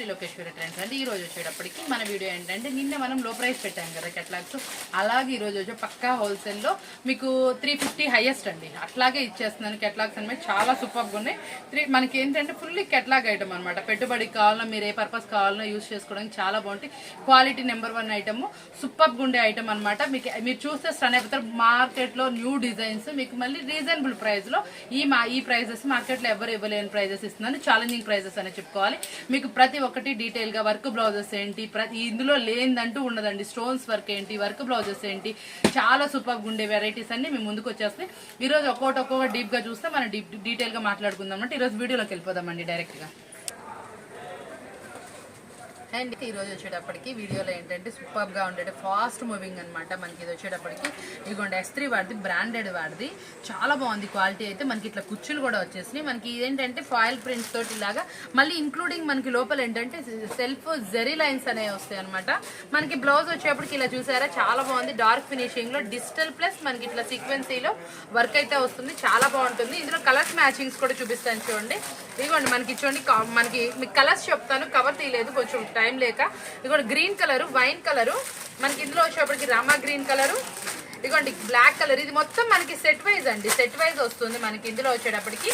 త్రిలోకేశ్వరి trends అండి. ఈ రోజు వచ్చేటప్పటికి మన వీడియో ఏంటంటే నిన్న మనం లో ప్రైస్ పెట్టాం కదా కెట్లాగ్స్, అలాగే ఈ రోజు వచ్చే పక్కా హోల్సేల్లో మీకు 350 హైయెస్ట్ అండి. అట్లాగే ఇచ్చేస్తున్నాను. కెట్లాగ్స్ అనేవి చాలా సూపర్గా ఉన్నాయి. మనకి ఏంటంటే ఫుల్లీ కెట్లాగ్ ఐటమ్ అనమాట. పెట్టుబడికి కావాలన్నా మీరు ఏ పర్పస్ కావాలన్నా యూస్ చేసుకోవడానికి చాలా బాగుంటాయి. క్వాలిటీ నెంబర్ 1 ఐటమ్, సూపర్గా ఉండే ఐటమ్ అనమాట. మీకు మీరు చూస్తే స్టన్ అయిపోతారు. మార్కెట్లో న్యూ డిజైన్స్ మీకు మళ్ళీ రీజనబుల్ ప్రైస్లో ఈ ప్రైజెస్ మార్కెట్లో ఎవరు ఇవ్వలేని ప్రైజెస్ ఇస్తున్నాను. ఛాలెంజింగ్ ప్రైజెస్ అని చెప్పుకోవాలి. మీకు ప్రతి ఒక్కటి డీటెయిల్ గా వర్క్ బ్లౌజెస్ ఏంటి, ఇందులో లేదంటూ ఉండదండి. స్టోన్స్ వర్క్ ఏంటి, వర్క్ బ్లౌజెస్ ఏంటి, చాలా సూపర్ గా ఉండే వెరైటీస్ అన్ని మీ ముందుకు వచ్చేస్తాయి. ఈ రోజు ఒక్కొక్క డీప్ గా చూస్తే మనం డీటెయిల్ గా మాట్లాడుకుందాం అంటే ఈ రోజు వీడియోలోకి వెళ్ళిపోదామండి డైరెక్ట్ గా. అండ్ ఈ రోజు వచ్చేటప్పటికి వీడియోలో ఏంటంటే సూపర్ గా ఉండే ఫాస్ట్ మూవింగ్ అనమాట. మనకి ఇది వచ్చేటప్పటికి ఇదిగోండి S3 వాడిది, బ్రాండెడ్ వాడిది, చాలా బాగుంది క్వాలిటీ అయితే. మనకి ఇట్లా కుచ్చులు కూడా వచ్చేసినాయి. మనకి ఇదేంటంటే ఫాయిల్ ప్రింట్స్ తోటి ఇలాగా మళ్ళీ ఇంక్లూడింగ్ మనకి లోపల ఏంటంటే సెల్ఫ్ జెరీ లైన్స్ అనేవి వస్తాయి అనమాట. మనకి బ్లౌజ్ వచ్చేటప్పటికి ఇలా చూసారా, చాలా బాగుంది. డార్క్ ఫినిషింగ్ లో డిజిటల్ ప్లస్ మనకి ఇట్లా సీక్వెన్సీలో వర్క్ అయితే వస్తుంది, చాలా బాగుంటుంది. ఇందులో కలర్స్ మ్యాచింగ్స్ కూడా చూపిస్తాను చూడండి. ఇదిగోండి మనకి చూడండి, మనకి మీకు కలర్స్ చెప్తాను, కవర్ తీయలేదు కొంచెం టైం లేక. ఇదిగోండి గ్రీన్ కలరు, వైన్ కలరు, మనకి ఇందులో వచ్చేటప్పటికి రామా గ్రీన్ కలరు, ఇదిగోండి బ్లాక్ కలర్. ఇది మొత్తం మనకి సెట్ వైజ్ అండి, సెట్ వైజ్ వస్తుంది. మనకి ఇందులో వచ్చేటప్పటికి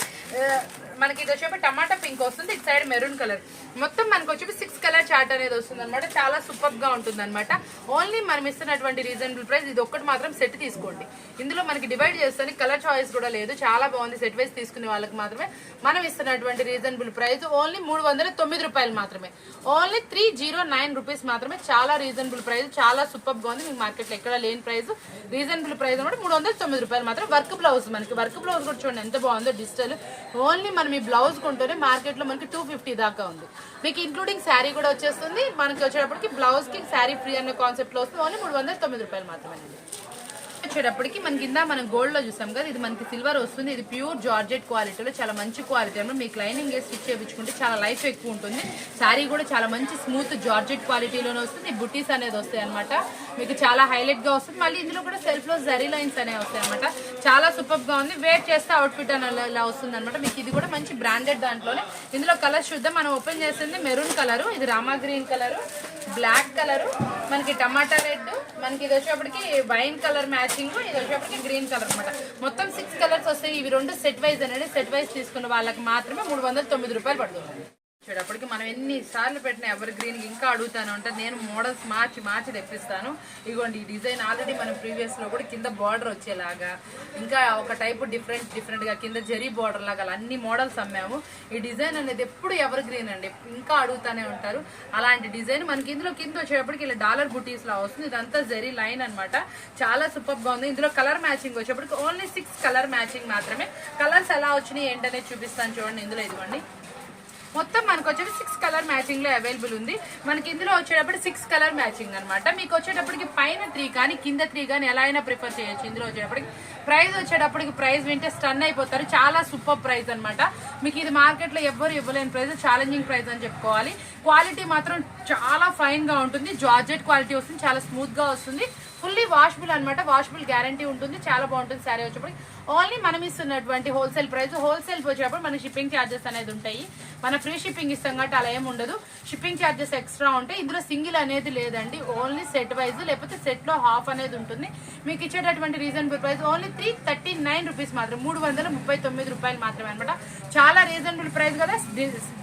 మనకి ఇది వచ్చేటప్పుడు టమాటా పింక్ వస్తుంది, ఇటు సైడ్ మెరూన్ కలర్. మొత్తం మనకి వచ్చి 6 కలర్ చార్ట్ అనేది వస్తుంది అనమాట. చాలా సూపర్ గా ఉంటుంది అనమాట. ఓన్లీ మనం ఇస్తున్నటువంటి రీజనబుల్ ప్రైస్ ఇది ఒక్కటి మాత్రం సెట్ తీసుకోండి. ఇందులో మనకి డివైడ్ చేస్తాను, కలర్ చాయిస్ కూడా లేదు. చాలా బాగుంది. సెట్ వైజ్ తీసుకునే వాళ్ళకి మాత్రమే మనం ఇస్తున్నటువంటి రీజనబుల్ ప్రైస్ ఓన్లీ 309 రూపాయలు మాత్రమే. ఓన్లీ 309 రూపీస్ మాత్రమే. చాలా రీజనబుల్ ప్రైస్, చాలా సూపర్ గా ఉంది. మీకు మార్కెట్ లో ఎక్కడ లేని ప్రైస్, రీజనబుల్ ప్రైస్ అనమాట. 309 రూపాయలు మాత్రం. వర్క్ బ్లౌజ్, మనకి వర్క్ బ్లౌజ్ కూడా చూడండి ఎంత బాగుందో, డిజిటల్. ఓన్లీ మనం ఈ బ్లౌజ్ కొంటూనే మార్కెట్ లో మనకి 250 దాకా ఉంది. మీకు ఇంక్లూడింగ్ శారీ కూడా వచ్చేస్తుంది. మనకి వచ్చేటప్పటికి బ్లౌజ్ కి శారీ ఫ్రీ అనే కాన్సెప్ట్ లో వస్తుంది. ఓన్లీ 309 రూపాయలు మాత్రమే. వచ్చేటప్పటికి మనకి ఇందా మనం గోల్డ్ లో చూసాం కదా, ఇది మనకి సిల్వర్ వస్తుంది. ఇది ప్యూర్ జార్జెట్ క్వాలిటీలో చాలా మంచి క్వాలిటీ అనమాట. మీకు లైనింగ్ వేసి స్టిచ్ చేయించుకుంటే చాలా లైఫ్ ఎక్కువ ఉంటుంది. శారీ కూడా చాలా మంచి స్మూత్ జార్జెట్ క్వాలిటీలోనే వస్తుంది. బుటీస్ అనేది వస్తాయి అనమాట. మీకు చాలా హైలైట్ గా వస్తుంది. మళ్ళీ ఇందులో కూడా సెల్ఫ్ లో జరీ లైన్స్ అనేవి వస్తాయి అనమాట. చాలా సూపర్ గా ఉంది. వేర్ చేస్తే అవుట్ఫిట్ అని ఇలా వస్తుంది అనమాట. మీకు ఇది కూడా మంచి బ్రాండెడ్ దాంట్లోనే. ఇందులో కలర్స్ చూద్దాం. మనం ఓపెన్ చేస్తుంది మెరూన్ కలర్, ఇది రామా గ్రీన్ కలర్, బ్లాక్ కలర్, మనకి టమాటా రెడ్, మనకి ఇది వచ్చేప్పటికి వైన్ కలర్ మ్యాచింగ్, ఇది వచ్చేప్పటికి గ్రీన్ కలర్ అనమాట. మొత్తం 6 కలర్స్ వస్తాయి. ఇవి రెండు సెట్ వైజ్ అనేది. సెట్ వైజ్ తీసుకున్న వాళ్ళకి మాత్రమే 309 రూపాయలు పడుతుంది. చూడప్పటికి మనం ఎన్ని సార్లు పెట్టిన ఎవర్ గ్రీన్ ఇంకా అడుగుతాను అంటే నేను మోడల్స్ మార్చి తెప్పిస్తాను. ఇదిగోండి ఈ డిజైన్ ఆల్రెడీ మనం ప్రీవియస్ లో కూడా కింద బార్డర్ వచ్చేలాగా, ఇంకా ఒక టైప్ డిఫరెంట్ గా కింద జరీ బార్డర్ లాగా అన్ని మోడల్స్ అమ్మాము. ఈ డిజైన్ అనేది ఎప్పుడు ఎవర్ గ్రీన్ అండి, ఇంకా అడుగుతానే ఉంటారు. అలాంటి డిజైన్ మనకి ఇందులో కింద వచ్చేటప్పటికి ఇలా డాలర్ బుటీస్ లా వస్తుంది. ఇదంతా జరీ లైన్ అనమాట. చాలా సూపర్ గా ఉంది. ఇందులో కలర్ మ్యాచింగ్ వచ్చేప్పటికి ఓన్లీ 6 కలర్ మ్యాచింగ్ మాత్రమే. కలర్స్ ఎలా వచ్చినాయి ఏంటనేది చూపిస్తాను చూడండి. ఇందులో ఇదిగోండి మొత్తం మనకు వచ్చేది 6 కలర్ మ్యాచింగ్ లో అవైలబుల్ ఉంది. మనకి ఇందులో వచ్చేటప్పుడు 6 కలర్ మ్యాచింగ్ అనమాట. మీకు వచ్చేటప్పటికి పైన 3 కానీ కింద 3 కానీ ఎలా అయినా ప్రిఫర్ చేయొచ్చు. ఇందులో వచ్చేటప్పటికి ప్రైస్ వింటే స్టన్ అయిపోతారు. చాలా సూపర్ ప్రైస్ అనమాట. మీకు ఇది మార్కెట్ లో ఎవ్వరు ఇవ్వలేని ప్రైస్, ఛాలెంజింగ్ ప్రైస్ అని చెప్పుకోవాలి. క్వాలిటీ మాత్రం చాలా ఫైన్ గా ఉంటుంది. జార్జెట్ క్వాలిటీ వస్తుంది, చాలా స్మూత్ గా వస్తుంది. ఫుల్లీ వాషబుల్ అనమాట. వాషబుల్ గ్యారంటీ ఉంటుంది. చాలా బాగుంటుంది. శారీ వచ్చేప్పటికి ఓన్లీ మనం ఇస్తున్నటువంటి హోల్సేల్ ప్రైస్. హోల్సేల్ వచ్చేటప్పుడు మనకి షిప్పింగ్ ఛార్జెస్ అనేది ఉంటాయి. మన ఫ్రీ షిప్పింగ్ ఇస్తాం కాబట్టి అలా ఏమి ఉండదు. షిప్పింగ్ ఛార్జెస్ ఎక్స్ట్రా ఉంటాయి. ఇందులో సింగిల్ అనేది లేదండి, ఓన్లీ సెట్ వైజ్, లేకపోతే సెట్ లో హాఫ్ అనేది ఉంటుంది. మీకు ఇచ్చేటటువంటి రీజనబుల్ ప్రైస్ ఓన్లీ 339 రూపీస్ మాత్రం, 339 రూపాయలు మాత్రమే అనమాట. చాలా రీజనబుల్ ప్రైస్ కదా.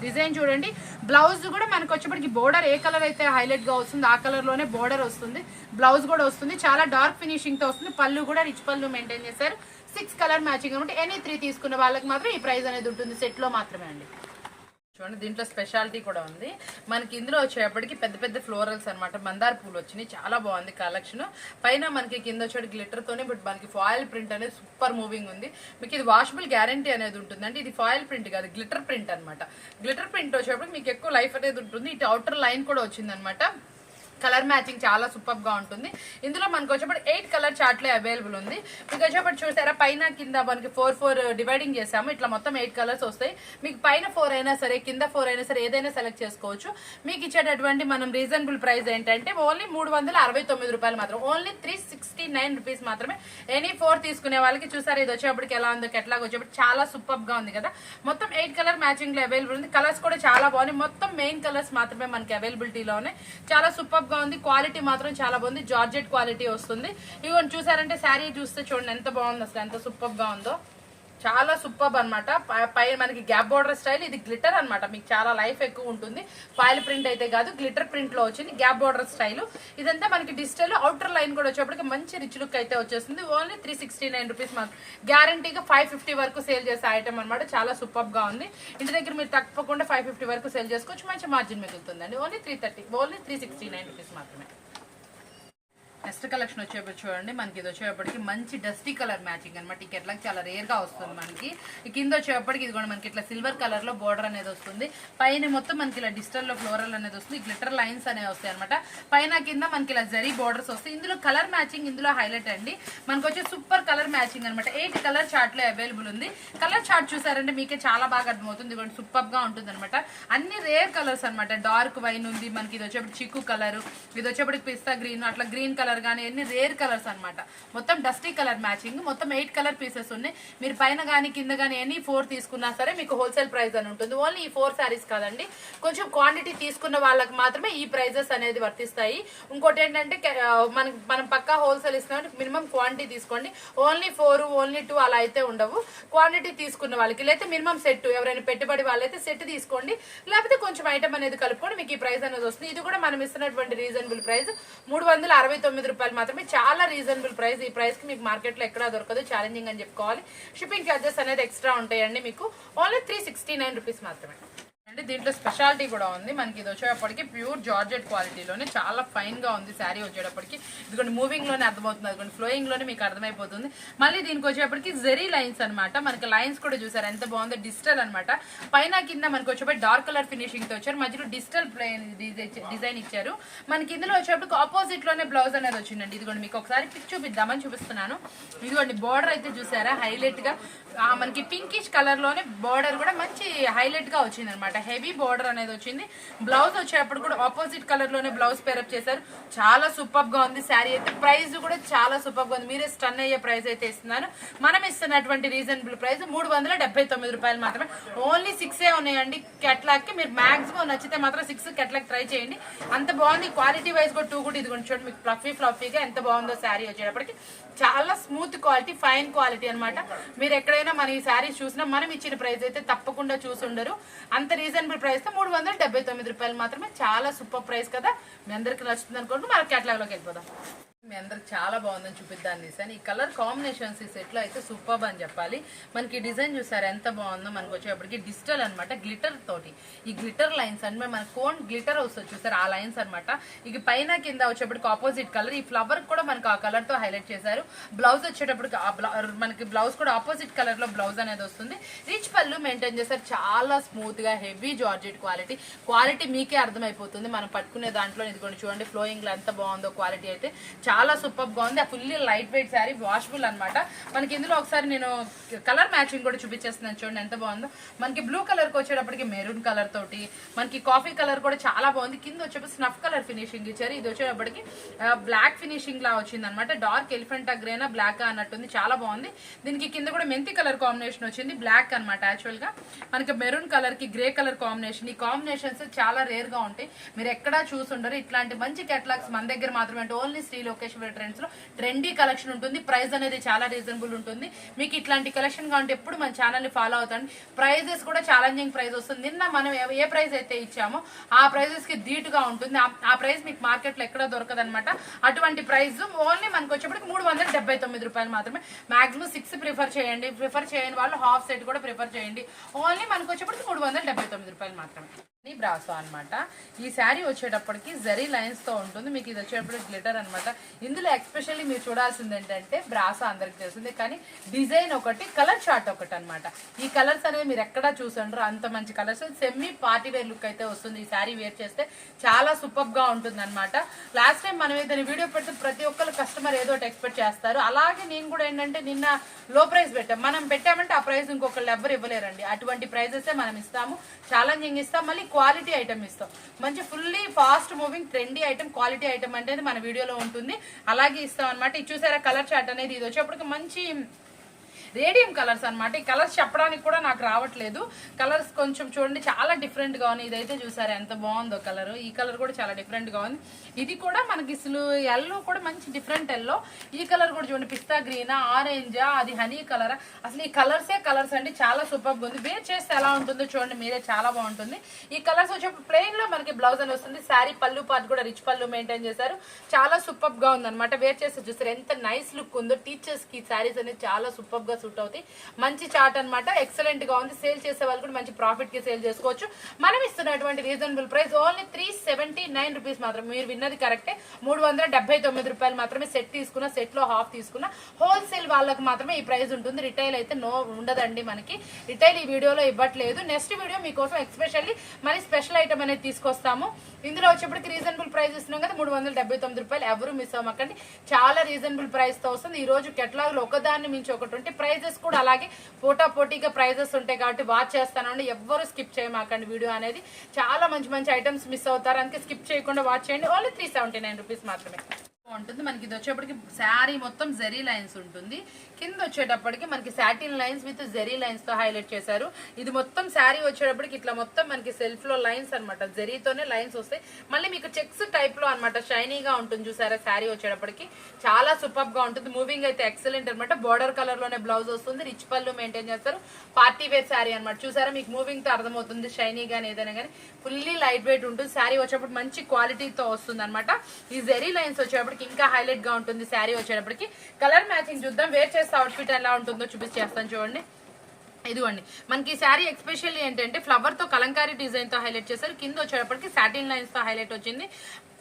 డిజైన్ చూడండి. బ్లౌజ్ కూడా మనకు వచ్చేప్పటికి బోర్డర్ ఏ కలర్ అయితే హైలైట్ గా వస్తుంది ఆ కలర్ లోనే బోర్డర్ వస్తుంది. బ్లౌజ్ కూడా వస్తుంది, చాలా డార్క్ ఫినిషింగ్ తో వస్తుంది. పళ్ళు కూడా రిచ్ పళ్ళు మెయింటైన్ చేశారు. 6 కలర్ మ్యాచింగ్ అనమాట. ఎనీ 3 తీసుకున్న వాళ్ళకి మాత్రం ఈ ప్రైస్ అనేది ఉంటుంది. సెట్ లో మాత్రమే అండి. చూడండి దీంట్లో స్పెషాలిటీ కూడా ఉంది. మనకి ఇందులో వచ్చేటప్పటికి పెద్ద ఫ్లోరల్స్ అనమాట. మందార పూలు వచ్చినాయి. చాలా బాగుంది కలెక్షన్. పైన మనకి కింద వచ్చేటి గ్లిటర్ తోనే, బట్ మనకి ఫాయిల్ ప్రింట్ అనేది సూపర్ మూవింగ్ ఉంది. మీకు ఇది వాషబుల్ గ్యారంటీ అనేది ఉంటుంది. అంటే ఇది ఫాయిల్ ప్రింట్ కాదు, గ్లిటర్ ప్రింట్ అనమాట. గ్లిటర్ ప్రింట్ వచ్చేటప్పుడు మీకు ఎక్కువ లైఫ్ అనేది ఉంటుంది. ఇటు అవుటర్ లైన్ కూడా వచ్చింది అనమాట. కలర్ మ్యాచింగ్ చాలా సూపర్ గా ఉంటుంది. ఇందులో మనకు వచ్చేప్పుడు 8 కలర్ చార్ట్లే అవైలబుల్ ఉంది. మీకు వచ్చేప్పుడు చూసారా పైన కింద మనకి 4 డివైడింగ్ చేసాము. ఇట్లా మొత్తం 8 కలర్స్ వస్తాయి. మీకు పైన 4 అయినా సరే కింద 4 అయినా సరే ఏదైనా సెలెక్ట్ చేసుకోవచ్చు. మీకు ఇచ్చేటటువంటి మనం రీజనబుల్ ప్రైస్ ఏంటంటే ఓన్లీ 369 రూపాయలు మాత్రం, ఓన్లీ 369 రూపీస్ మాత్రమే. ఎనీ 4 తీసుకునే వాళ్ళకి చూసారా ఇది వచ్చేప్పటికి ఎలా ఉందో కెట్లాగా వచ్చేప్పుడు చాలా సూపర్ గా ఉంది కదా. మొత్తం 8 కలర్ మ్యాచింగ్ లో అవైలబుల్ ఉంది. కలర్స్ కూడా చాలా బాగున్నాయి. మొత్తం మెయిన్ కలర్స్ మాత్రమే మనకి అవైలబిలిటీలో ఉన్నాయి. చాలా సూపర్ గా ఉంది. క్వాలిటీ మాత్రం చాలా బాగుంది. జార్జెట్ క్వాలిటీ వస్తుంది. ఇవన్నీ చూసారంటే శారీ చూస్తే చూడండి ఎంత బాగుంది, అసలు ఎంత సూపర్ గా ఉందో. చాలా సూపర్ అనమాట. పై మనకి గ్యాప్ బోర్డర్ స్టైల్, ఇది గ్లిటర్ అనమాట. మీకు చాలా లైఫ్ ఎక్కువ ఉంటుంది. ఫాయిల్ ప్రింట్ అయితే కాదు, గ్లిటర్ ప్రింట్ లో వచ్చింది గ్యాప్ బోర్డర్ స్టైల్. ఇదంతా మనకి డిజిటల్. అవుటర్ లైన్ కూడా వచ్చేప్పటికి మంచి రిచ్ లుక్ అయితే వచ్చేస్తుంది. ఓన్లీ 369 రూపీస్ మాత్రం. గ్యారంటీగా 550 వరకు సేల్ చేసే ఐటమ్ అనమాట. చాలా సూపర్ గా ఉంది. ఇంటి దగ్గర మీరు తప్పకుండా 550 వరకు సేల్ చేసుకోవచ్చు. మంచి మార్జిన్ మిగులుతుందండి. ఓన్లీ 330, ఓన్లీ 369 రూపీస్ మాత్రమే. నెక్స్ట్ కలెక్షన్ వచ్చేప్పుడు చూడండి మనకి ఇది వచ్చేప్పటికి మంచి డస్టీ కలర్ మ్యాచింగ్ అనమాట. ఈ కెట్లాకి చాలా రేర్ గా వస్తుంది మనకి. ఈ కింద వచ్చేప్పటికి ఇది కూడా మనకి ఇట్లా సిల్వర్ కలర్ లో బోర్డర్ అనేది వస్తుంది. పైన మొత్తం మనకి ఇలా డిజిటల్ లో ఫ్లోరల్ అనేది వస్తుంది. గ్లిటర్ లైన్స్ అనేవి వస్తాయి అనమాట. పైన కింద మనకి ఇలా జరీ బోర్డర్స్ వస్తాయి. ఇందులో కలర్ మ్యాచింగ్ ఇందులో హైలైట్ అండి. మనకు వచ్చే సూపర్ కలర్ మ్యాచింగ్ అనమాట. 8 కలర్ చార్ట్ లో అవైలబుల్ ఉంది. కలర్ చార్ట్ చూసారంటే మీకే చాలా బాగా అర్థమవుతుంది. ఇది సూపర్ గా ఉంటుంది అనమాట. అన్ని రేర్ కలర్స్ అనమాట. డార్క్ వైన్ ఉంది మనకి, ఇది వచ్చేప్పుడు చిక్కు కలర్, ఇది వచ్చేప్పటికి పిస్తా గ్రీన్, అట్లా గ్రీన్ కలర్ కానీ అన్ని రేర్ కలర్స్ అనమాట. మొత్తం డస్టీ కలర్ మ్యాచింగ్. మొత్తం 8 కలర్ పీసెస్ ఉన్నాయి. మీరు పైన కానీ కింద కానీ ఎనీ 4 తీసుకున్నా సరే మీకు హోల్సేల్ ప్రైస్ అని ఉంటుంది. ఓన్లీ ఈ 4 శారీస్ కాదండి, కొంచెం క్వాంటిటీ తీసుకున్న వాళ్ళకి మాత్రమే ఈ ప్రైజెస్ అనేది వర్తిస్తాయి. ఇంకోటి ఏంటంటే మనం పక్కా హోల్సేల్ ఇస్తున్నాం, మినిమం క్వాంటిటీ తీసుకోండి. ఓన్లీ 4, ఓన్లీ 2 అలా అయితే ఉండవు. క్వాంటిటీ తీసుకున్న వాళ్ళకి లేకపోతే మినిమం సెట్, ఎవరైనా పెట్టుబడి వాళ్ళైతే సెట్ తీసుకోండి. లేకపోతే కొంచెం ఐటమ్ అనేది కలుపుకొని మీకు ఈ ప్రైస్ అనేది వస్తుంది. ఇది కూడా మనం ఇస్తున్నటువంటి రీజనబుల్ ప్రైస్ 369 రూపాయలు మాత్రమే. చాలా రీజనబుల్ ప్రైస్. ఈ ప్రైస్ కి మీకు మార్కెట్ లో ఎక్కడా దొరకదు. ఛాలెంజింగ్ అని చెప్పుకోవాలి. షిప్పింగ్ చార్జెస్ అనేది ఎక్స్ట్రా ఉంటాయండి మీకు. ఓన్లీ 369 రూపీస్ మాత్రమే. అంటే దీంట్లో స్పెషాలిటీ కూడా ఉంది మనకి. ఇది వచ్చేటప్పటికి ప్యూర్ జార్జెట్ క్వాలిటీలోనే చాలా ఫైన్ గా ఉంది శారీ వచ్చేటప్పటికి. ఇదిగోండి మూవింగ్ లోనే అర్థమవుతుంది, అదిగోండి ఫ్లోయింగ్ లోనే మీకు అర్థమైపోతుంది. మళ్ళీ దీనికి వచ్చేటప్పటికి జెరీ లైన్స్ అనమాట. మనకి లైన్స్ కూడా చూసారు ఎంత బాగుందో. డిజిటల్ అనమాట. పైన కింద మనకి వచ్చేటప్పుడు డార్క్ కలర్ ఫినిషింగ్ తో వచ్చారు. మధ్యలో డిజిటల్ డిజైన్ ఇచ్చారు. మనకి ఇందులో వచ్చేటప్పుడు ఆపోజిట్ లోనే బ్లౌజ్ అనేది వచ్చిందండి. ఇదిగోండి మీకు ఒకసారి పిక్ చూపిద్దామని చూపిస్తున్నాను. ఇదిగోండి బోర్డర్ అయితే చూసారా హైలైట్ గా మనకి పింకిష్ కలర్ లోనే బోర్డర్ కూడా మంచి హైలైట్ గా వచ్చింది అనమాట. హెవీ బోర్డర్ అనేది వచ్చింది. బ్లౌజ్ వచ్చేటప్పుడు కూడా ఆపోజిట్ కలర్ లోనే బ్లౌజ్ పేరప్ చేశారు. చాలా సూపర్ గా ఉంది శారీ అయితే. ప్రైస్ కూడా చాలా సూపర్ గా ఉంది. మీరే స్టన్ అయ్యే ప్రైస్ అయితే ఇస్తున్నాను. మనం ఇస్తున్నటువంటి రీజనబుల్ ప్రైస్ 379 రూపాయలు మాత్రమే. ఓన్లీ 6 ఉన్నాయండి కెట్లాక్ కి. మీరు మాక్సిమం నచ్చితే మాత్రం 6 కెట్లాక్ ట్రై చేయండి. అంత బాగుంది. క్వాలిటీ వైజ్ కూడా 2 కూడా ఇది కూడా చూడండి మీకు ఫ్లఫీగా ఎంత బాగుందో శారీ వచ్చేటప్పటికి. చాలా స్మూత్ క్వాలిటీ, ఫైన్ క్వాలిటీ అనమాట. మీరు ఎక్కడైనా మన ఈ శారీస్ చూసినా మనం ఇచ్చిన ప్రైస్ అయితే తప్పకుండా చూసుండరు. అంత రీజనబుల్ ప్రైస్ తో 379 రూపాయలు మాత్రమే. చాలా సూపర్ ప్రైస్ కదా. మీ అందరికి నచ్చుతుంది అనుకోండి. మన కేటలాగ్ లోకి వెళ్ళిపోదాం. మీ అందరికి చాలా బాగుందని చూపిద్దాన్ని తీసాను. ఈ కలర్ కాంబినేషన్స్ ఈ సెట్ లో అయితే సూపర్ అని చెప్పాలి. మనకి డిజైన్ చూసారు ఎంత బాగుందో. మనకు వచ్చేప్పటికి డిజిటల్ అనమాట, గ్లిటర్ తోటి. ఈ గ్లిటర్ లైన్స్ అంటే మన కోన్ గ్లిటర్ వస్తుంది చూసారు, ఆ లైన్స్ అనమాట. ఇక పైన కింద వచ్చేప్పటికి ఆపోజిట్ కలర్. ఈ ఫ్లవర్ కూడా మనకు ఆ కలర్ తో హైలైట్ చేశారు. బ్లౌజ్ వచ్చేటప్పటికి మనకి బ్లౌజ్ కూడా ఆపోజిట్ కలర్ లో బ్లౌజ్ అనేది వస్తుంది. రిచ్ పళ్ళు మెయింటైన్ చేశారు. చాలా స్మూత్ గా హెవీ జార్జెట్ క్వాలిటీ మీకే అర్థమైపోతుంది మనం పట్టుకునే దాంట్లో. ఇదిగోండి చూడండి ఫ్లోయింగ్ లో ఎంత బాగుందో క్వాలిటీ అయితే. చాలా సూపర్ గా ఉంది. Fully light weight sari, washable అనమాట. మనకి ఇందులో ఒకసారి నేను కలర్ మ్యాచింగ్ కూడా చూపించేస్తున్నాను చూడండి ఎంత బాగుందో. మనకి బ్లూ కలర్ కి వచ్చేటప్పటికి మెరూన్ కలర్ తోటి, మనకి కాఫీ కలర్ కూడా చాలా బాగుంది. కింద వచ్చేప్పటికి స్నఫ్ కలర్ ఫినిషింగ్ ఇచ్చారు. ఇది వచ్చేటప్పటికి బ్లాక్ ఫినిషింగ్ లా వచ్చింది అనమాట. డార్క్ ఎలిఫెంటా గ్రేనా బ్లాక్ అన్నట్టుంది. చాలా బాగుంది. దీనికి కింద కూడా మెంతి కలర్ కాంబినేషన్ వచ్చింది. బ్లాక్ అనమాట. యాక్చువల్ గా మనకి మెరూన్ కలర్ కి గ్రే కలర్ కాంబినేషన్. ఈ కాంబినేషన్స్ చాలా రేర్ గా ఉంటాయి. మీరు ఎక్కడా చూసుండరు. ఇట్లాంటి మంచి కేటలాగ్స్ మన దగ్గర మాత్రమే. ఓన్లీ శ్రీ లోకేశ్వర ట్రెండ్స్ లో ట్రెండీ కలెక్షన్ ఉంటుంది. ప్రైస్ అనేది చాలా రీజనబుల్ ఉంటుంది. మీకు ఇట్లాంటి కలెక్షన్ కావాలంటే ఎప్పుడు మన ఛానల్ ని ఫాలో అవుతాండి. ప్రైజెస్ కూడా ఛాలెంజింగ్ ప్రైస్ వస్తుంది. నిన్న మనం ఏ ప్రైస్ అయితే ఇచ్చామో ఆ ప్రైజెస్ కి ధీటుగా ఉంటుంది. ఆ ప్రైస్ మీకు మార్కెట్ లో ఎక్కడ దొరకదనమాట. అటువంటి ప్రైస్ ఓన్లీ మనకు వచ్చేప్పటికి 379 రూపాయలు మాత్రమే. మాక్సిమం 6 ప్రిఫర్ చేయండి. ప్రిఫర్ చేయని వాళ్ళు హాఫ్ సెట్ కూడా ప్రిఫర్ చేయండి. ఓన్లీ మనకు వచ్చేప్పటికి 379 రూపాయలు మాత్రమే. బ్రాసో అనమాట. ఈ శారీ వచ్చేటప్పటికి జరీ లైన్స్ తో ఉంటుంది. మీకు ఇది వచ్చేటప్పటికి గ్లిటర్ అనమాట. ఇందులో ఎక్స్పెషల్లీ మీరు చూడాల్సింది ఏంటంటే బ్రాసో అందరికి తెలిసిందే, కానీ డిజైన్ ఒకటి, కలర్ చార్ట్ ఒకటి అనమాట. ఈ కలర్స్ అనేవి మీరు ఎక్కడా చూసుండ్రు, అంత మంచి colours. Semi party wear look అయితే వస్తుంది. ఈ శారీ వేర్ చేస్తే చాలా సూపర్ గా ఉంటుంది అనమాట. లాస్ట్ టైం మనం ఏదైనా వీడియో పెడితే ప్రతి ఒక్కరు కస్టమర్ ఏదో ఒకటి ఎక్స్పెక్ట్ చేస్తారు. అలాగే నేను కూడా ఏంటంటే నిన్న లో ప్రైస్ పెట్టాం. మనం పెట్టామంటే ఆ ప్రైస్ ఇంకొకళ్ళు ఎవ్వరు ఇవ్వలేరండి. అటువంటి ప్రైజెస్ మనం ఇస్తాము, ఛాలెంజింగ్ ఇస్తాం, మళ్ళీ క్వాలిటీ ఐటమ్ ఇస్తాం. మంచి fully fast moving trendy item, quality item అనేది మన వీడియోలో ఉంటుంది. అలాగే ఇస్తాం అనమాట. ఇది చూసారా కలర్ చార్ట్ అనేది, ఇది వచ్చేప్పటికి మంచి రేడియం కలర్స్ అనమాట. ఈ కలర్స్ చెప్పడానికి కూడా నాకు రావట్లేదు. కలర్స్ కొంచెం చూడండి చాలా డిఫరెంట్ గా ఉంది. ఇదైతే చూసారా ఎంత బాగుందో కలర్. ఈ కలర్ కూడా చాలా డిఫరెంట్ గా ఉంది. ఇది కూడా మనకి అసలు ఎల్లో కూడా మంచి డిఫరెంట్ ఎల్లో. ఈ కలర్ కూడా చూడండి పిస్తా గ్రీనా, ఆరెంజా, అది హనీ కలరా. అసలు ఈ కలర్సే కలర్స్ అండి, చాలా సూపర్ గా ఉంది. వేర్ చేస్తే ఎలా ఉంటుందో చూడండి మీరే, చాలా బాగుంటుంది. ఈ కలర్స్ వచ్చేప్పుడు ప్లెయిన్ లో మనకి బ్లౌజ్ అని వస్తుంది. శారీ పళ్ళు పార్ట్ కూడా రిచ్ పళ్ళు మెయింటైన్ చేశారు. చాలా సూపర్ గా ఉంది అనమాట. వేర్ చేస్తే చూసారు ఎంత నైస్ లుక్ ఉందో. టీచర్స్ కి శారీస్ అనేది చాలా సూపర్ గా సూట్ అవుతాయి. మంచి చార్ట్ అనమాట, ఎక్సలెంట్ గా ఉంది. సేల్ చేసే వాళ్ళు కూడా మంచి ప్రాఫిట్ కి సేల్ చేసుకోవచ్చు. మనం ఇస్తున్నటువంటి రీజనబుల్ ప్రైస్ ఓన్లీ 379 రూపీస్ మాత్రం. మీరు విన్నది కరెక్టే, 379 రూపాయలు మాత్రమే. సెట్ తీసుకున్న, సెట్ లో హాఫ్ తీసుకున్న, హోల్సేల్ వాళ్ళకి మాత్రమే ఈ ప్రైస్ ఉంటుంది. రిటైల్ అయితే నో ఉండదండి మనకి. రిటైల్ ఈ వీడియోలో ఇవ్వట్లేదు. నెక్స్ట్ వీడియో మీకోసం ఎక్స్పెషల్లీ మరి స్పెషల్ ఐటమ్ అనేది తీసుకొస్తాము. ఇందులో వచ్చేప్పటికి రీజనబుల్ ప్రైస్ ఇస్తున్నాం కదా, 379 రూపాయలు. ఎవరు మిస్ అవ్వకండి, చాలా రీజనబుల్ ప్రైస్ తో వస్తుంది. ఈ రోజు కెటలాగ్ లో ఒకదాన్ని మించి ఒకటి ఉంటే ప్రైజెస్ కూడా అలాగే పోటాపోటీగా ప్రైజెస్ ఉంటాయి కాబట్టి వాచ్ చేస్తానండి. ఎవ్వరు స్కిప్ చేయమాకండి. వీడియో అనేది చాలా మంచి మంచి ఐటమ్స్ మిస్ అవుతారు, అందుకే స్కిప్ చేయకుండా వాచ్ చేయండి. ఓన్లీ 379 రూపీస్ మాత్రమే ఉంటుంది. మనకి ఇది వచ్చేప్పటికి శారీ మొత్తం జెరీ లైన్స్ ఉంటుంది. కింద వచ్చేటప్పటికి మనకి satin lines with zari lines తో హైలైట్ చేశారు. ఇది మొత్తం శారీ వచ్చేటప్పటికి ఇట్లా మొత్తం మనకి సెల్ఫ్ లో లైన్స్ అనమాట, జెరీతోనే లైన్స్ వస్తాయి. మళ్ళీ మీకు చెక్స్ టైప్ లో అనమాట, షైనీగా ఉంటుంది. చూసారా శారీ వచ్చేటప్పటికి చాలా సూపర్ గా ఉంటుంది. మూవింగ్ అయితే ఎక్సలెంట్ అనమాట. బార్డర్ కలర్ లోనే బ్లౌజ్ వస్తుంది. రిచ్ పళ్ళు మెయింటైన్ చేస్తారు. పార్టీ వేర్ శారీ అనమాట. చూసారా మీకు మూవింగ్ తో అర్థమవుతుంది, షైనీ గానీ ఏదైనా కానీ ఫుల్లీ లైట్ వెయిట్ ఉంటుంది. శారీ వచ్చేటప్పుడు మంచి క్వాలిటీతో వస్తుంది అనమాట. ఈ జెరీ లైన్స్ వచ్చేటప్పటికి ఇంకా హైలైట్ గా ఉంటుంది. శారీ వచ్చేటప్పటికి కలర్ మ్యాచింగ్ చూద్దాం. వేర్ చేస్తే అవుట్ఫిట్ ఎలా ఉంటుందో చూపించేస్తాను చూడండి. ఇదిగోండి మనకి శారీ ఎక్స్పెషల్లీ ఏంటంటే ఫ్లవర్ తో కలంకారీ డిజైన్ తో హైలైట్ చేశారు. కింద వచ్చేటప్పటికి సాటిన్ లైన్స్ తో హైలైట్ వచ్చింది.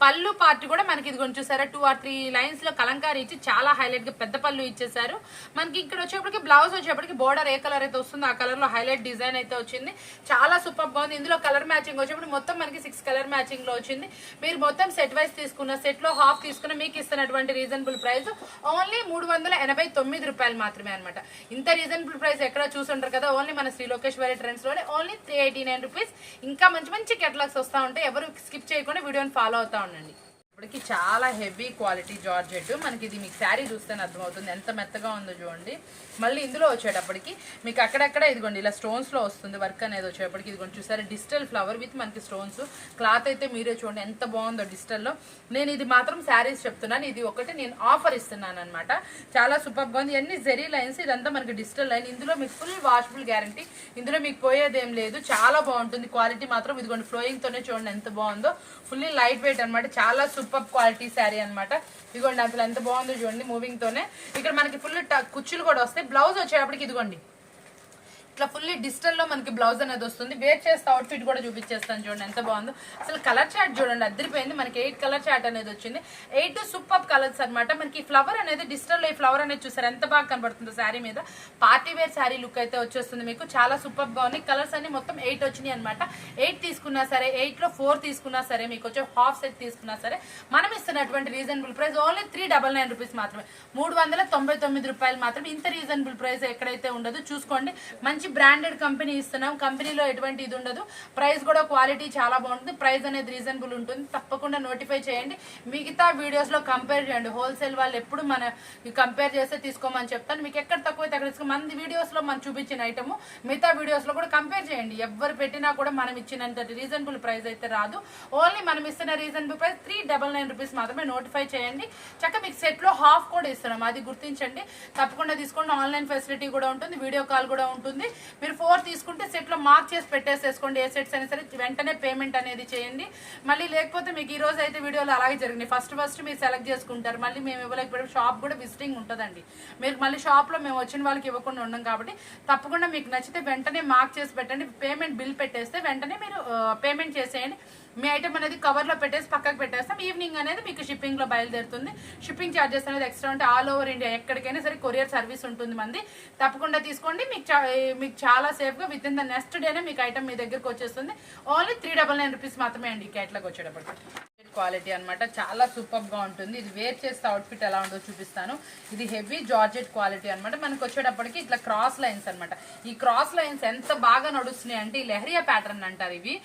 పళ్ళు పార్ట్ కూడా మనకి ఇది కొంచెం చూసారా 2 or 3 లైన్స్ లో కలంకారీ ఇచ్చి చాలా హైలైట్ గా పెద్ద పళ్ళు ఇచ్చేసారు. మనకి ఇక్కడ వచ్చేప్పటికి బ్లౌజ్ వచ్చేప్పటికి బోర్డర్ ఏ కలర్ అయితే వస్తుందో ఆ కలర్ లో హైలైట్ డిజైన్ అయితే వచ్చింది. చాలా సూపర్ గా ఉంది. ఇందులో కలర్ మ్యాచింగ్ వచ్చేప్పుడు మొత్తం మనకి 6 కలర్ మ్యాచింగ్ లో వచ్చింది. మీరు మొత్తం సెట్ వైస్ తీసుకున్న, సెట్ లో హాఫ్ తీసుకున్న మీకు ఇస్తున్నటువంటి రీజనబుల్ ప్రైస్ ఓన్లీ 389 రూపాయలు మాత్రమే అనమాట. ఇంత రీజనబుల్ ప్రైస్ ఎక్కడ చూసుంటారు కదా, ఓన్లీ మన శ్రీ లోకేశ్వరి ట్రెండ్స్ లోనే ఓన్లీ 389 రూపీస్. ఇంకా మంచి మంచి కేటలాగ్స్ వస్తా ఉంటాయి. ఎవరు స్కిప్ చేయకుండా వీడియోని ఫాలో అవుతా ఉండండి. ఇప్పటికి చాలా హెవీ క్వాలిటీ జార్జెట్. మనకి ఇది మీకు శారీ చూస్తేనే అర్థమవుతుంది ఎంత మెత్తగా ఉందో చూడండి. మళ్ళీ ఇందులో వచ్చేటప్పటికి మీకు అక్కడక్కడ ఇదిగోండి ఇలా స్టోన్స్ లో వస్తుంది వర్క్ అనేది వచ్చేటప్పటికి. ఇదిగోండి చూసారా డిజిటల్ ఫ్లవర్ విత్ మనకి స్టోన్స్. క్లాత్ అయితే మీరే చూడండి ఎంత బాగుందో డిజిటల్ లో. నేను ఇది మాత్రం శారీస్ చెప్తున్నాను, ఇది ఒకటి నేను ఆఫర్ ఇస్తున్నాను అనమాట. చాలా సూపర్ గా ఉంది. అన్ని జెరీ లైన్స్, ఇదంతా మనకి డిజిటల్ లైన్. ఇందులో మీకు ఫుల్ వాషబుల్ గ్యారంటీ. ఇందులో మీకు పోయేదేం లేదు. చాలా బాగుంటుంది క్వాలిటీ మాత్రం. ఇదిగోండి ఫ్లోయింగ్ తోనే చూడండి ఎంత బాగుందో. ఫుల్లీ లైట్ వెయిట్ అనమాట. చాలా సూపర్ క్వాలిటీ శారీ అనమాట. ఇదిగోండి అసలు ఎంత బాగుందో చూడండి మూవింగ్ తోనే. ఇక్కడ మనకి ఫుల్ కుచ్చులు కూడా వస్తాయి. బ్లౌజ్ వచ్చేటప్పటికి ఇదిగోండి ఇట్లా ఫుల్లీ డిజిటల్ లో మనకి బ్లౌజ్ అనేది వస్తుంది. వేర్ చేస్తే అవుట్ఫిట్ కూడా చూపించేస్తాను చూడండి ఎంత బాగుందో. అసలు కలర్ చార్ట్ చూడండి అదిరిపోయింది. మనకి 8 కలర్ చార్ట్ అనేది వచ్చింది. 8 సూపర్ కలర్స్ అనమాట. మనకి ఫ్లవర్ అనేది డిజిటల్ లో ఈ ఫ్లవర్ అనేది చూసారు ఎంత బాగా కనబడుతుందో శారీ మీద. పార్టీ వేర్ శారీ లుక్ అయితే వచ్చేస్తుంది మీకు. చాలా సూపర్ గా ఉంది. కలర్స్ అన్ని మొత్తం 8 వచ్చినాయి అనమాట. 8 తీసుకున్నా సరే, 8 లో 4 తీసుకున్నా సరే, మీకు వచ్చే హాఫ్ సెట్ తీసుకున్నా సరే మనం ఇస్తున్నటువంటి రీజనబుల్ ప్రైస్ ఓన్లీ 399 రూపీస్ మాత్రమే. 399 రూపాయలు మాత్రమే. ఇంత రీజనబుల్ ప్రైస్ ఎక్కడైతే ఉండదు. చూసుకోండి మంచి బ్రాండెడ్ కంపెనీ ఇస్తున్నాం. కంపెనీలో ఎటువంటి ఇది ఉండదు. ప్రైస్ కూడా క్వాలిటీ చాలా బాగుంటుంది. ప్రైస్ అనేది రీజనబుల్ ఉంటుంది. తప్పకుండా నోటిఫై చేయండి. మిగతా వీడియోస్ లో కంపేర్ చేయండి. హోల్సేల్ వాళ్ళు ఎప్పుడు మన కంపేర్ చేస్తే తీసుకోమని చెప్తాను. మీకు ఎక్కడ తక్కువైతే అక్కడ తీసుకో. మన వీడియోస్ లో మనం చూపించిన ఐటమ్ మిగతా వీడియోస్ లో కూడా కంపేర్ చేయండి. ఎవరు పెట్టినా కూడా మనం ఇచ్చినంత రీజనబుల్ ప్రైస్ అయితే రాదు. ఓన్లీ మనం ఇస్తున్న రీజనబుల్ ప్రైస్ 399 రూపీస్ మాత్రమే. నోటిఫై చేయండి. చక్కగా మీకు సెట్ లో హాఫ్ కూడా ఇస్తున్నాం, అది గుర్తించండి. తప్పకుండా తీసుకోండి. ఆన్లైన్ ఫెసిలిటీ కూడా ఉంటుంది, వీడియో కాల్ కూడా ఉంటుంది. మీరు 4 తీసుకుంటే సెట్ లో మార్క్ చేసి పెట్టేసేసుకోండి. ఏ సెట్స్ అయినా సరే వెంటనే పేమెంట్ అనేది చేయండి. మళ్ళీ లేకపోతే మీకు ఈ రోజు అయితే వీడియోలో అలాగే జరిగింది. ఫస్ట్ మీరు సెలెక్ట్ చేసుకుంటారు. మళ్ళీ మేము ఇవ్వలేకపోతే షాప్ కూడా విజిటింగ్ ఉంటుందండి. మీరు మళ్ళీ షాప్ లో మేము వచ్చిన వాళ్ళకి ఇవ్వకుండా ఉన్నాం కాబట్టి తప్పకుండా మీకు నచ్చితే వెంటనే మార్క్ చేసి పెట్టండి. పేమెంట్ బిల్ పెట్టేస్తే వెంటనే మీరు పేమెంట్ చేసేయండి. మీ ఐటమ్ అనేది కవర్లో పెట్టేసి పక్కకు పెట్టేస్తాం. ఈవినింగ్ అనేది మీకు షిప్పింగ్లో బయలుదేరుతుంది. షిప్పింగ్ ఛార్జెస్ అనేది ఎక్స్ట్రా ఉంటే ఆల్ ఓవర్ ఇండియా ఎక్కడికైనా సరే కొరియర్ సర్వీస్ ఉంటుంది మంది. తప్పకుండా తీసుకోండి. మీకు చాలా సేఫ్గా విత్ ఇన్ ద నెక్స్ట్ డేనే మీకు ఐటమ్ మీ దగ్గరకు వచ్చేస్తుంది. ఓన్లీ 399 రూపీస్ మాత్రమే అండి ఈ క్యాట్లాగ్ వచ్చేటప్పటికి. క్వాలిటీ అనమాట, చాలా సూపర్ గా ఉంటుంది. ఇది వేర్ చేస్తే అవుట్ఫిట్ ఎలా ఉందో చూపిస్తాను. ఇది హెవీ జార్జెట్ క్వాలిటీ అనమాట. మనకు వచ్చేటప్పటికి ఇట్లా క్రాస్ లైన్స్ అనమాట. ఈ క్రాస్ లైన్స్ ఎంత బాగా నడుస్తున్నాయి అంటే ఈ లెహరియా ప్యాటర్న్ అంటారు. ఇవి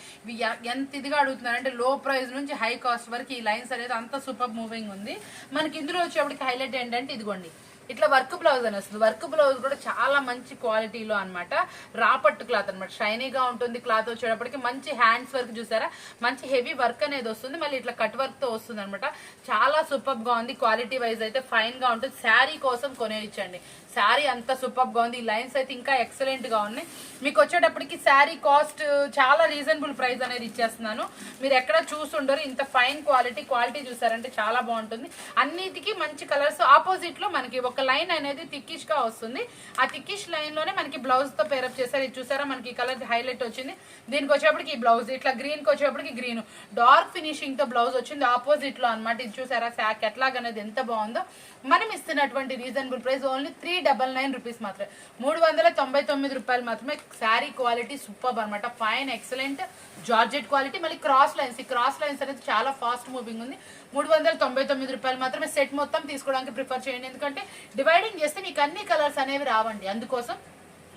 ఎంత ఇదిగా అడుగుతున్నారంటే లో ప్రైస్ నుంచి హై కాస్ట్ వరకు ఈ లైన్స్ అనేది అంత సూపర్ మూవింగ్ ఉంది. మనకి ఇందులో వచ్చేప్పటికి హైలైట్ ఏంటంటే ఇదిగోండి ఇట్లా వర్క్ బ్లౌజ్ అని వస్తుంది. వర్క్ బ్లౌజ్ కూడా చాలా మంచి క్వాలిటీలో అనమాట. రాపట్టు క్లాత్ అనమాట, షైనీగా ఉంటుంది. క్లాత్ వచ్చేటప్పటికి మంచి హ్యాండ్స్ వర్క్ చూసారా, మంచి హెవీ వర్క్ అనేది వస్తుంది. మళ్ళీ ఇట్లా కట్ వర్క్ తో వస్తుంది అనమాట. చాలా సూపర్ గా ఉంది. క్వాలిటీ వైజ్ అయితే ఫైన్ గా ఉంటుంది. శారీ కోసం కొనేయించండి. శారీ అంత సూపర్ గా ఉంది. ఈ లైన్స్ అయితే ఇంకా ఎక్సలెంట్ గా ఉన్నాయి. మీకు వచ్చేటప్పటికి శారీ కాస్ట్ చాలా రీజనబుల్ ప్రైస్ అనేది ఇచ్చేస్తున్నాను. మీరు ఎక్కడ చూసుండరు. ఇంత ఫైన్ క్వాలిటీ చూసారంటే చాలా బాగుంటుంది. అన్నిటికీ మంచి కలర్స్. ఆపోజిట్ లో మనకి ఒక లైన్ అనేది థిక్కిష్ గా వస్తుంది. ఆ థిక్కిష్ లైన్ లోనే మనకి బ్లౌజ్ తో పేరప్ చేశారు. ఇది చూసారా, మనకి కలర్ హైలైట్ వచ్చింది. దీనికి వచ్చేప్పటికి ఈ బ్లౌజ్ ఇట్లా గ్రీన్ కి వచ్చేప్పటికి గ్రీన్ డార్క్ ఫినిషింగ్ తో బ్లౌజ్ వచ్చింది ఆపోజిట్ లో అనమాట. ఇది చూసారా కెట్లాగ్ అనేది ఎంత బాగుందో. మనం ఇస్తున్నటువంటి రీజనబుల్ ప్రైస్ ఓన్లీ 399 రూపీస్ మాత్రమే, 399 రూపాయలు మాత్రమే. శారీ క్వాలిటీ సూపర్ అనమాట. Fine excellent georgette quality. మళ్ళీ క్రాస్ లైన్స్, ఈ క్రాస్ లైన్స్ అనేది చాలా ఫాస్ట్ మూవింగ్ ఉంది. 399 రూపాయలు మాత్రమే. సెట్ మొత్తం తీసుకోవడానికి ప్రిఫర్ చేయండి. ఎందుకంటే డివైడింగ్ చేస్తే మీకు అన్ని కలర్స్ అనేవి రావండి. అందుకోసం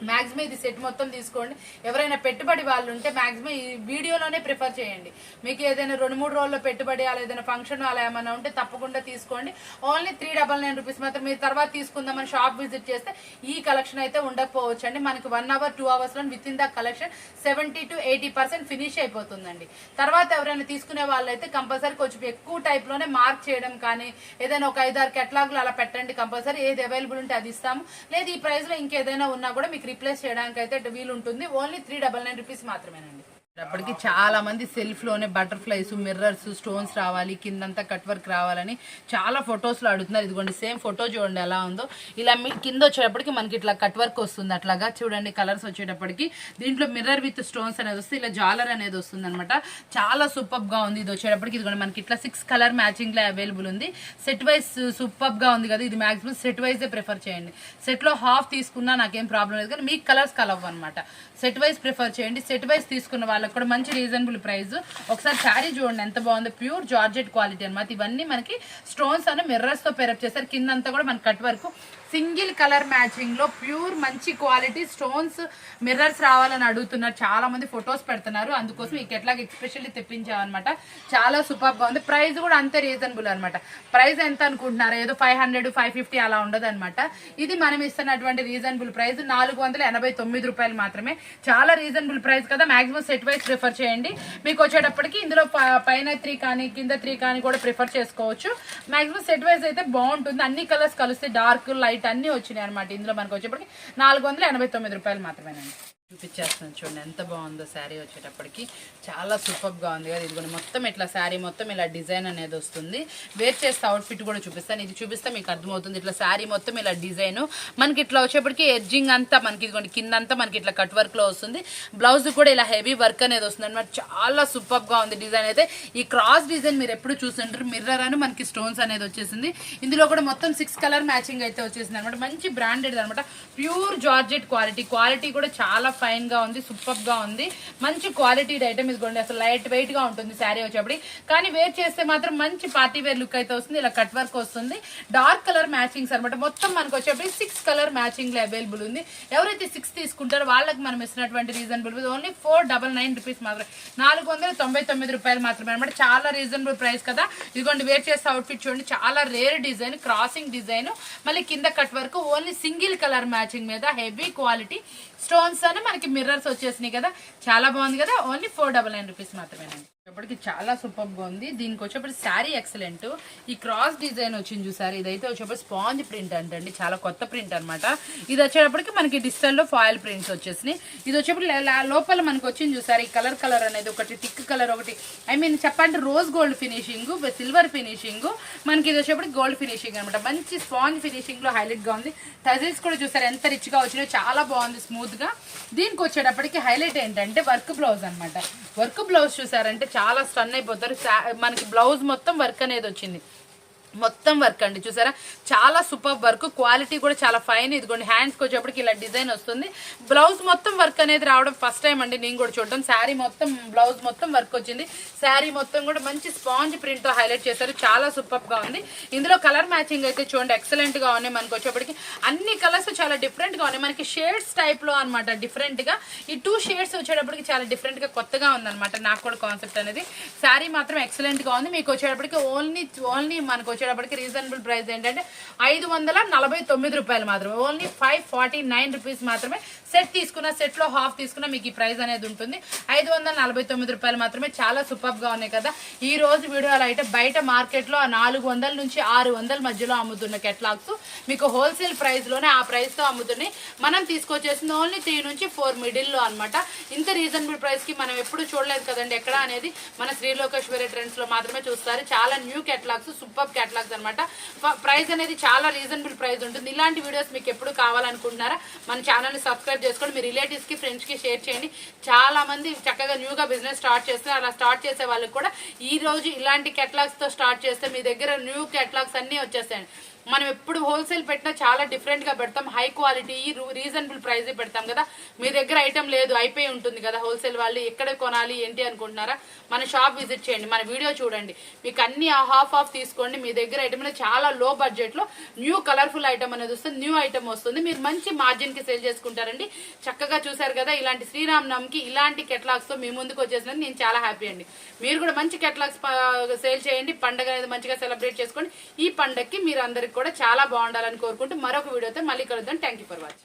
మాక్సిమం ఇది సెట్ మొత్తం తీసుకోండి. ఎవరైనా పెట్టుబడి వాళ్ళు ఉంటే మాక్సిమం ఈ వీడియోలోనే ప్రిఫర్ చేయండి. మీకు ఏదైనా 2-3 రోజుల్లో పెట్టుబడి అలా ఏదైనా ఫంక్షన్ అలా ఏమైనా ఉంటే తప్పకుండా తీసుకోండి. ఓన్లీ 399 రూపీస్ మాత్రం. మీరు తర్వాత తీసుకుందామని షాప్ విజిట్ చేస్తే ఈ కలెక్షన్ అయితే ఉండకపోవచ్చు అండి. మనకి 1 అవర్ 2 అవర్స్ లో with in the collection 70 to 80% finish అయిపోతుందండి. తర్వాత ఎవరైనా తీసుకునే వాళ్ళైతే కంపల్సరీ కొంచెం ఎక్కువ టైప్ లోనే మార్క్ చేయడం కానీ ఏదైనా ఒక 5-6 కెట్లాగ్లు అలా పెట్టండి. కంపల్సరీ ఏది అవైలబుల్ ఉంటే అది ఇస్తాము. లేదు ఈ ప్రైస్ లో ఇంకేదైనా ఉన్నా కూడా మీకు రీప్లేస్ చేయడానికి అయితే వీలు ఉంటుంది. ఓన్లీ 399 రూపీస్ మాత్రమేనండి. అప్పటికి చాలా మంది సెల్ఫ్ లోనే బటర్ఫ్లైస్, మిర్రర్స్, స్టోన్స్ రావాలి, కిందంతా కట్ వర్క్ రావాలని చాలా ఫొటోస్ లో అడుగుతున్నారు. ఇదిగోండి సేమ్ ఫోటో చూడండి ఎలా ఉందో. ఇలా కింద వచ్చేటప్పటికి మనకి ఇట్లా కట్ వర్క్ వస్తుంది. అట్లాగా చూడండి కలర్స్ వచ్చేటప్పటికి దీంట్లో మిర్రర్ విత్ స్టోన్స్ అనేది వస్తుంది. ఇలా జాలర్ అనేది వస్తుంది అనమాట. చాలా సూపర్ గా ఉంది. ఇది వచ్చేటప్పటికి ఇదిగోండి మనకి ఇట్లా 6 కలర్ మ్యాచింగ్ లో అవైలబుల్ ఉంది. సెట్ వైజ్ సూపర్ గా ఉంది కదా. ఇది మాక్సిమం సెట్ వైజ్ ప్రిఫర్ చేయండి. సెట్ లో హాఫ్ తీసుకున్నా నాకేం ప్రాబ్లం లేదు, కానీ మీకు కలర్స్ కలవ్ అనమాట. సెట్ వైజ్ ప్రిఫర్ చేయండి. సెట్ వైజ్ తీసుకున్న వాళ్ళకి కూడా మంచి రీజనబుల్ ప్రైస్. ఒకసారి శారీ చూడండి ఎంత బాగుందో. ప్యూర్ జార్జెట్ క్వాలిటీ అనమాట. ఇవన్నీ మనకి స్టోన్స్ అని మిర్రర్స్ తో పేరప్ చేస్తారు. కిందంతా కూడా మనకి cut work single colour matching లో ప్యూర్ మంచి క్వాలిటీ స్టోన్స్ మిర్రర్స్ రావాలని అడుగుతున్నారు. చాలా మంది ఫొటోస్ పెడుతున్నారు. అందుకోసం ఈ కెట్లాగ్ ఎక్స్పెషల్లీ తెప్పించామన్నమాట. చాలా సూపర్ గా ఉంది. ప్రైస్ కూడా అంతే రీజనబుల్ అనమాట. ప్రైస్ ఎంత అనుకుంటున్నారు? ఏదో 500, 550 అలా ఉండదు అనమాట. ఇది మనం ఇస్తున్నటువంటి రీజనబుల్ ప్రైస్ 489 రూపాయలు మాత్రమే. చాలా రీజనబుల్ ప్రైస్ కదా. మాక్సిమం సెట్ వైజ్ ప్రిఫర్ చేయండి. మీకు వచ్చేటప్పటికి ఇందులో పైన 3 కానీ కింద 3 కానీ కూడా ప్రిఫర్ చేసుకోవచ్చు. మాక్సిమం సెట్ వైజ్ అయితే బాగుంటుంది. అన్ని కలర్స్ కలిస్తే డార్క్ లైట్ అన్ని వచ్చినాయి అనమాట. ఇందులో మనకు వచ్చేప్పటికి 489 రూపాయలు మాత్రమేనండి. చూపించేస్తున్నాను చూడండి ఎంత బాగుందో. శారీ వచ్చేటప్పటికి చాలా సూపర్ గా ఉంది కదా. ఇదిగోండి మొత్తం ఇట్లా శారీ మొత్తం ఇలా డిజైన్ అనేది వస్తుంది. వేర్ చేస్తే అవుట్ఫిట్ కూడా చూపిస్తాను. ఇది చూపిస్తే మీకు అర్థమవుతుంది. ఇట్లా శారీ మొత్తం ఇలా డిజైన్ మనకి ఇట్లా వచ్చేప్పటికి ఎడ్జింగ్ అంతా మనకి ఇదిగోండి కిందంతా మనకి ఇట్లా కట్ వర్క్ లో వస్తుంది. బ్లౌజ్ కూడా ఇలా హెవీ వర్క్ అనేది వస్తుంది అనమాట. చాలా సూపర్ గా ఉంది డిజైన్ అయితే. ఈ క్రాస్ డిజైన్ మీరు ఎప్పుడు చూస్తుంటారు. మిర్రర్ అని మనకి స్టోన్స్ అనేది వచ్చేసింది. ఇందులో కూడా మొత్తం 6 కలర్ మ్యాచింగ్ అయితే వచ్చేసింది అనమాట. మంచి బ్రాండెడ్ అనమాట. ప్యూర్ జార్జెట్ క్వాలిటీ కూడా చాలా ఫైన్ గా ఉంది. సూపర్ గా ఉంది. మంచి క్వాలిటీ ఐటమ్ ఇదిగోండి. అసలు లైట్ వెయిట్ గా ఉంటుంది శారీ వచ్చేప్పటి. కానీ వేర్ చేస్తే మాత్రం మంచి పార్టీ వేర్ లుక్ అయితే వస్తుంది. ఇలా కట్ వర్క్ వస్తుంది. డార్క్ కలర్ మ్యాచింగ్స్ అనమాట. మొత్తం మనకు వచ్చేప్పటి 6 కలర్ మ్యాచింగ్ లో అవైలబుల్ ఉంది. ఎవరైతే 6 తీసుకుంటారో వాళ్ళకి మనం ఇస్తున్నటువంటి రీజనబుల్ ఓన్లీ 499 రూపీస్ మాత్రమే, 499 రూపాయలు మాత్రమే అనమాట. చాలా రీజనబుల్ ప్రైస్ కదా. ఇదిగోండి వేర్ చేస్తే అవుట్ఫిట్ చూడండి. చాలా రేర్ డిజైన్, క్రాసింగ్ డిజైన్, మళ్ళీ కింద cut work. Only single colour matching మీద హెవీ క్వాలిటీ స్టోన్స్ అని మనకి మిర్రర్స్ వచ్చేసినాయి కదా. చాలా బాగుంది కదా. ఓన్లీ 499 రూపీస్ మాత్రమేనండి. ఇప్పటికి చాలా సూపర్ గా ఉంది. దీనికి వచ్చేప్పుడు శారీ ఎక్సలెంట్. ఈ క్రాస్ డిజైన్ వచ్చింది చూసారు. ఇదైతే వచ్చేప్పుడు స్పాంజ్ ప్రింట్ అంటండి. చాలా కొత్త ప్రింట్ అనమాట. ఇది వచ్చేటప్పటికి మనకి డిజిటల్ లో ఫాయిల్ ప్రింట్స్ వచ్చేసినాయి. ఇది వచ్చేప్పుడు లోపల మనకి వచ్చింది చూసారు. ఈ కలర్ అనేది ఒకటి టిక్ కలర్, ఒకటి చెప్పండి rose gold finishing, silver finishing, మనకి ఇది వచ్చేప్పుడు గోల్డ్ ఫినిషింగ్ అనమాట. మంచి స్పాంజ్ ఫినిషింగ్ లో హైలైట్ గా ఉంది. టజిల్స్ కూడా చూసారు ఎంత రిచ్ గా వచ్చినాయో. చాలా బాగుంది స్మూత్ గా. దీనికి వచ్చేటప్పటికి హైలైట్ ఏంటంటే వర్క్ బ్లౌజ్ అనమాట. వర్క్ బ్లౌజ్ చూసారంటే చాలా స్టన్ అయిపోతారు. మనకి బ్లౌజ్ మొత్తం వర్క్ అనేది వచ్చింది, మొత్తం వర్క్ అండి. చూసారా చాలా సూపర్ వర్క్, క్వాలిటీ కూడా చాలా ఫైన్. ఇదిగోండి హ్యాండ్స్కి వచ్చేప్పటికి ఇలా డిజైన్ వస్తుంది. బ్లౌజ్ మొత్తం వర్క్ అనేది రావడం ఫస్ట్ టైం అండి నేను కూడా చూడడం. శారీ మొత్తం బ్లౌజ్ మొత్తం వర్క్ వచ్చింది. శారీ మొత్తం కూడా మంచి స్పాంజ్ ప్రింట్ తో హైలైట్ చేశారు, చాలా సూపర్ గా ఉంది. ఇందులో కలర్ మ్యాచింగ్ అయితే చూడండి ఎక్సలెంట్ గా ఉన్నాయి. మనకి వచ్చేప్పటికి అన్ని కలర్స్ చాలా డిఫరెంట్ గా ఉన్నాయి, మనకి షేడ్స్ టైప్ లో అనమాట. డిఫరెంట్ గా ఈ 2 షేడ్స్ వచ్చేటప్పటికి చాలా డిఫరెంట్ గా కొత్తగా ఉందన్నమాట నాకు కూడా కాన్సెప్ట్ అనేది. శారీ మాత్రం ఎక్సలెంట్ గా ఉంది. మీకు వచ్చేటప్పటికి ఓన్లీ మనకు వచ్చేటప్పటికి రీజనబుల్ ప్రైస్ ఏంటంటే 549 రూపాయలు మాత్రమే, ఓన్లీ 549 రూపీస్ మాత్రమే. సెట్ తీసుకున్న, సెట్ లో హాఫ్ తీసుకున్న మీకు ఈ ప్రైస్ అనేది ఉంటుంది. 549 రూపాయలు మాత్రమే. చాలా సూపర్ గా ఉన్నాయి కదా ఈ రోజు వీడియోలో అయితే. బయట మార్కెట్ లో 400 నుంచి 600 మధ్యలో అమ్ముతున్న కెట్లాగ్స్ మీకు హోల్సేల్ ప్రైస్ లోనే ఆ ప్రైస్ తో అమ్ముతున్నాయి. మనం తీసుకొచ్చేసింది ఓన్లీ 3 నుంచి 4 మిడిల్ లో అనమాట. ఇంత రీజనబుల్ ప్రైస్ కి మనం ఎప్పుడు చూడలేదు కదండి ఎక్కడ అనేది. మన శ్రీలోకేశ్వరి ట్రెండ్స్ లో మాత్రమే చూస్తారు. చాలా న్యూ కెట్లాగ్స్, సూపర్ కెట్లాగ్స్ అనమాట. ప్రైస్ అనేది చాలా రీజనబుల్ ప్రైస్ ఉంటుంది. ఇలాంటి వీడియోస్ మీకు ఎప్పుడు కావాలనుకుంటున్నారా మన ఛానల్ ని సబ్స్క్రైబ్ చేసుకోండి. మీ రిలేటివ్స్ కి, ఫ్రెండ్స్ కి షేర్ చేయండి. చాలా మంది చక్కగా న్యూగా బిజినెస్ స్టార్ట్ చేస్తారు. అలా స్టార్ట్ చేసే వాళ్ళకి కూడా ఈ రోజు ఇలాంటి కెట్లాగ్స్ తో స్టార్ట్ చేస్తే మీ దగ్గర న్యూ కెట్లాగ్స్ అన్ని వచ్చేస్తాయండి. మనం ఎప్పుడు హోల్సేల్ పెట్టినా చాలా డిఫరెంట్ గా పెడతాం, హై క్వాలిటీ రీజనబుల్ ప్రైస్ పెడతాం కదా. మీ దగ్గర ఐటమ్ లేదు, అయిపోయి ఉంటుంది కదా హోల్సేల్ వాళ్ళు, ఎక్కడ కొనాలి ఏంటి అనుకుంటున్నారా మన షాప్ విజిట్ చేయండి, మన వీడియో చూడండి, మీకు అన్ని హాఫ్ ఆఫ్ తీసుకోండి. మీ దగ్గర ఐటమ్ చాలా లో బడ్జెట్ లో న్యూ కలర్ఫుల్ ఐటమ్ అనేది వస్తుంది, న్యూ ఐటమ్ వస్తుంది. మీరు మంచి మార్జిన్ కి సేల్ చేసుకుంటారండి. చక్కగా చూసారు కదా ఇలాంటి శ్రీరామనవమికి ఇలాంటి కెట్లాగ్స్ తో మీ ముందుకు వచ్చేసినందుకు నేను చాలా హ్యాపీ అండి. మీరు కూడా మంచి కెట్లాగ్స్ సేల్ చేయండి, పండుగ అనేది మంచిగా సెలబ్రేట్ చేసుకోండి. ఈ పండుగకి మీరు అందరికి కూడా చాలా బాగుండాలని కోరుకుంటూ మరొక వీడియోతో మళ్ళీ కలుద్దాం. Thank you for watching.